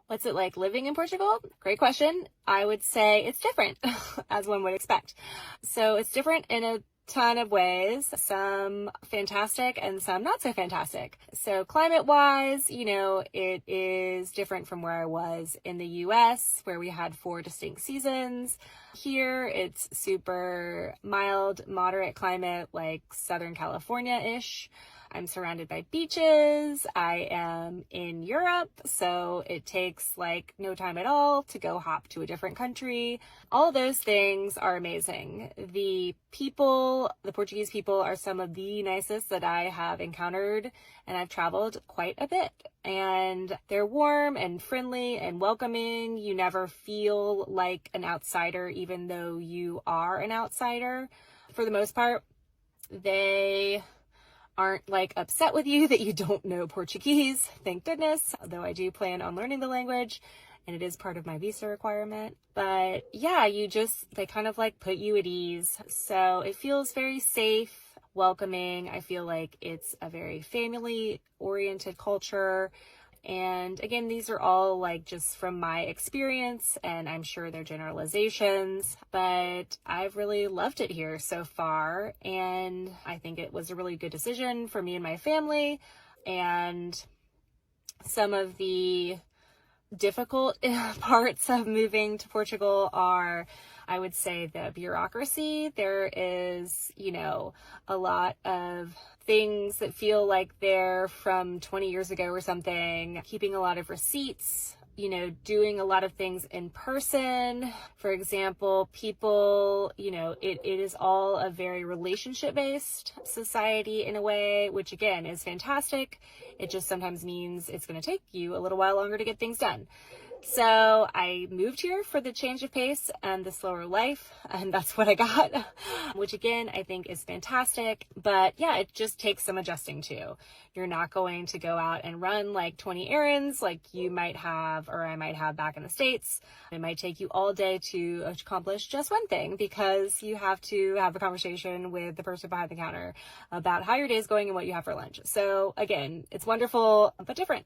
What's it like living in Portugal? Great question. I would say it's different, as one would expect. So it's different in a ton of ways, some fantastic and some not so fantastic. So climate wise, it is different from where I was in the US, where we had 4 distinct seasons. Here, it's super mild, moderate climate, like Southern California-ish. I'm surrounded by beaches. I am in Europe, so it takes like no time at all to go hop to a different country. All those things are amazing. The Portuguese people are some of the nicest that I have encountered, and I've traveled quite a bit. And they're warm and friendly and welcoming. You never feel like an outsider, even though you are an outsider. For the most part, they aren't like upset with you that you don't know Portuguese, thank goodness, though I do plan on learning the language and it is part of my visa requirement. But yeah, they kind of like put you at ease. So it feels very safe, welcoming. I feel like it's a very family oriented culture. And again, these are all like just from my experience, and I'm sure they're generalizations, but I've really loved it here so far. And I think it was a really good decision for me and my family. And some of the difficult parts of moving to Portugal are, I would say, the bureaucracy. There is, a lot of things that feel like they're from 20 years ago or something, keeping a lot of receipts, doing a lot of things in person. For example, people, it is all a very relationship-based society in a way, which again is fantastic. It just sometimes means it's going to take you a little while longer to get things done. So I moved here for the change of pace and the slower life, and that's what I got, which again, I think is fantastic. But yeah, it just takes some adjusting to. You're not going to go out and run like 20 errands like you might have, or I might have back in the States. It might take you all day to accomplish just one thing because you have to have a conversation with the person behind the counter about how your day is going and what you have for lunch. So again, it's wonderful, but different.